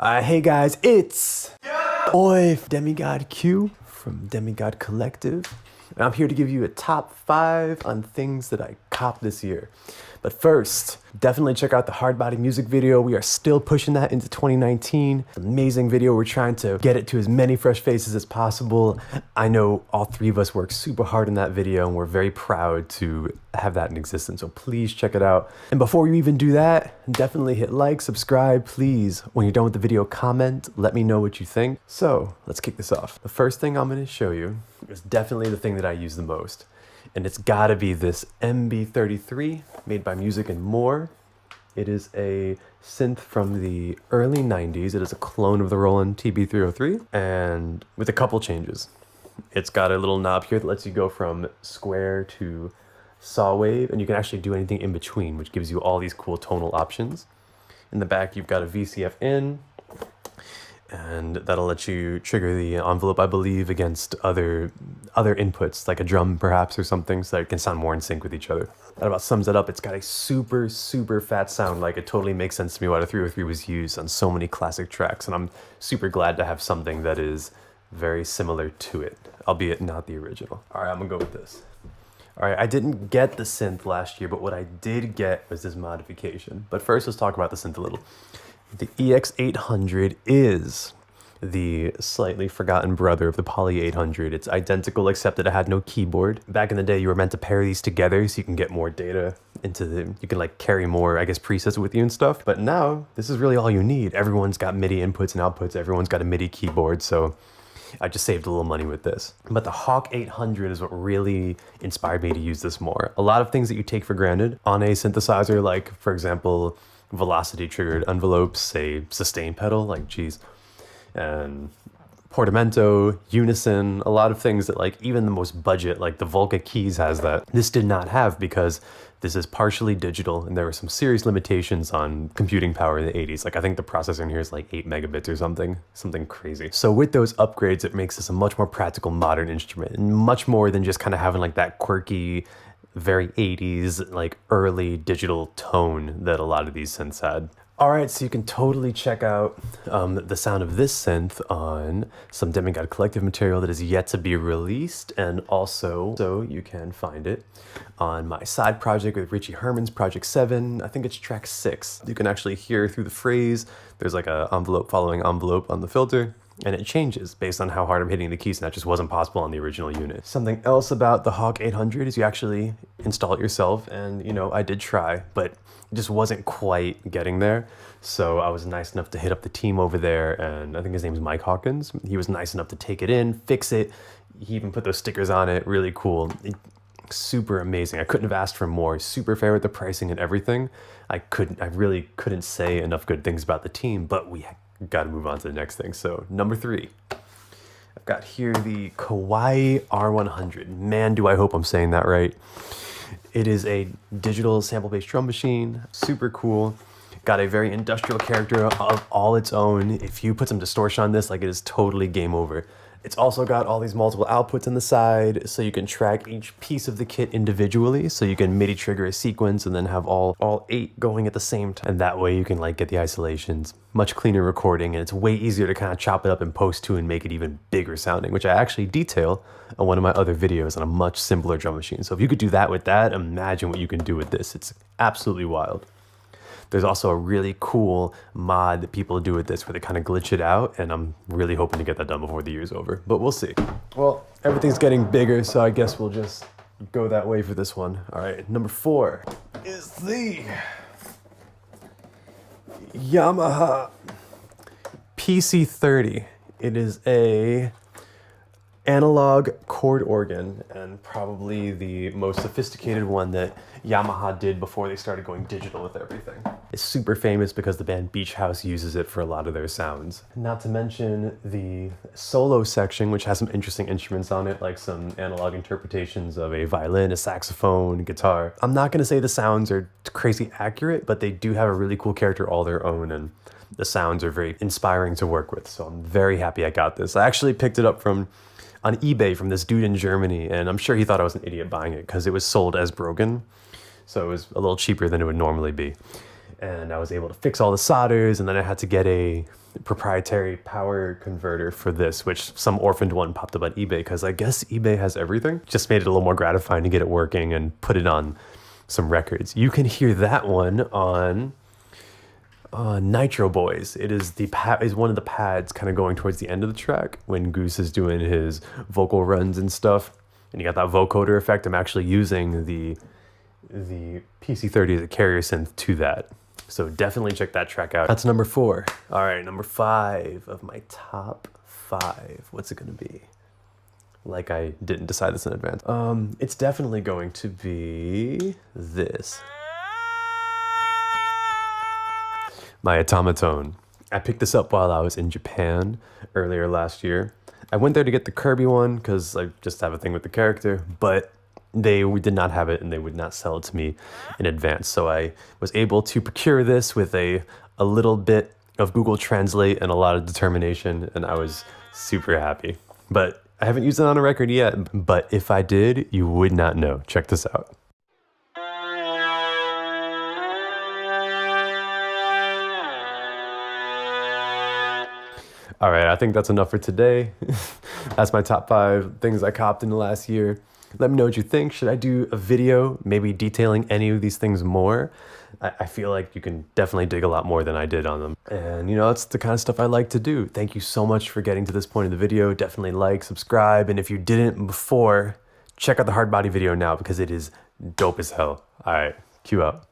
Hey guys, it's Demigod Q from Demigod Collective. And I'm here to give you a top 5 on things that I copped this year. But first, definitely check out the Hardbody music video. We are still pushing that into 2019. Amazing video. We're trying to get it to as many fresh faces as possible. I know all 3 of us worked super hard in that video, and we're very proud to have that in existence. So please check it out. And before you even do that, definitely hit like, subscribe, please. When you're done with the video, comment, let me know what you think. So let's kick this off. The first thing I'm gonna show you is definitely the thing that I use the most. And it's gotta be this MB33 made by Music and More. It is a synth from the early 90s. It is a clone of the Roland TB303 and with a couple changes. It's got a little knob here that lets you go from square to saw wave, and you can actually do anything in between, which gives you all these cool tonal options. In the back, you've got a VCF in, and that'll let you trigger the envelope, I believe, against other inputs, like a drum perhaps or something, so that it can sound more in sync with each other. That about sums it up. It's got a super, super fat sound. Like, it totally makes sense to me why the 303 was used on so many classic tracks, and I'm super glad to have something that is very similar to it, albeit not the original. All right, I'm gonna go with this. All right, I didn't get the synth last year, but what I did get was this modification. But first, let's talk about the synth a little. The EX800 is the slightly forgotten brother of the Poly 800. It's identical except that it had no keyboard. Back in the day, you were meant to pair these together so you can get more data into you can like carry more, I guess, presets with you and stuff. But now, this is really all you need. Everyone's got MIDI inputs and outputs. Everyone's got a MIDI keyboard, so I just saved a little money with this. But the Hawk 800 is what really inspired me to use this more. A lot of things that you take for granted on a synthesizer, like, for example, velocity triggered envelopes, say sustain pedal, like geez, and portamento, unison, a lot of things that like even the most budget, like the Volca keys has that. This did not have because this is partially digital and there were some serious limitations on computing power in the 80s. Like I think the processor in here is like 8 megabits or something crazy. So with those upgrades, it makes this a much more practical modern instrument and much more than just kind of having like that quirky, very 80s, like early digital tone that a lot of these synths had. All right, so you can totally check out the sound of this synth on some Demigod Collective material that is yet to be released, and also so you can find it on my side project with Richie Herman's Project 7. I think it's track 6. You can actually hear through the phrase. There's like a envelope following envelope on the filter, and it changes based on how hard I'm hitting the keys, and that just wasn't possible on the original unit. Something else about the Hawk 800 is you actually install it yourself, and you know, I did try, but it just wasn't quite getting there. So I was nice enough to hit up the team over there, and I think his name is Mike Hawkins. He was nice enough to take it in, fix it. He even put those stickers on it, really cool. Super amazing. I couldn't have asked for more. Super fair with the pricing and everything. I really couldn't say enough good things about the team, but we got to move on to the next thing. So number 3, I've got here the Kawaii R100. Man, do I hope I'm saying that right. It is a digital sample-based drum machine, super cool. Got a very industrial character of all its own. If you put some distortion on this, like, it is totally game over. It's also got all these multiple outputs on the side, so you can track each piece of the kit individually, so you can MIDI trigger a sequence and then have all 8 going at the same time. And that way you can like get the isolations, much cleaner recording, and it's way easier to kind of chop it up in post too and make it even bigger sounding, which I actually detail on one of my other videos on a much simpler drum machine. So if you could do that with that, imagine what you can do with this. It's absolutely wild. There's also a really cool mod that people do with this where they kind of glitch it out, and I'm really hoping to get that done before the year's over, but we'll see. Well, everything's getting bigger, so I guess we'll just go that way for this one. All right, number 4 is the Yamaha PC30. It is a analog chord organ, and probably the most sophisticated one that Yamaha did before they started going digital with everything. It's super famous because the band Beach House uses it for a lot of their sounds. Not to mention the solo section, which has some interesting instruments on it, like some analog interpretations of a violin, a saxophone, guitar. I'm not gonna say the sounds are crazy accurate, but they do have a really cool character all their own, and the sounds are very inspiring to work with, so I'm very happy I got this. I actually picked it up on eBay from this dude in Germany, and I'm sure he thought I was an idiot buying it because it was sold as broken, so it was a little cheaper than it would normally be. and I was able to fix all the solders, and then I had to get a proprietary power converter for this, which some orphaned one popped up on eBay because I guess eBay has everything. Just made it a little more gratifying to get it working and put it on some records. You can hear that one on Nitro Boys. It is is one of the pads kind of going towards the end of the track when Goose is doing his vocal runs and stuff, and you got that vocoder effect. I'm actually using the PC30 as a carrier synth to that. So definitely check that track out. That's number 4. All right, number 5 of my top 5. What's it gonna be? Like I didn't decide this in advance. It's definitely going to be this. My Automaton. I picked this up while I was in Japan earlier last year. I went there to get the Kirby one because I just have a thing with the character, but they did not have it and they would not sell it to me in advance. So I was able to procure this with a little bit of Google Translate and a lot of determination, and I was super happy. But I haven't used it on a record yet, but if I did, you would not know. Check this out. All right, I think that's enough for today. That's my top 5 things I copped in the last year. Let me know what you think. Should I do a video maybe detailing any of these things more? I feel like you can definitely dig a lot more than I did on them. And you know, that's the kind of stuff I like to do. Thank you so much for getting to this point in the video. Definitely like, subscribe, and if you didn't before, check out the hard body video now because it is dope as hell. All right, cue out.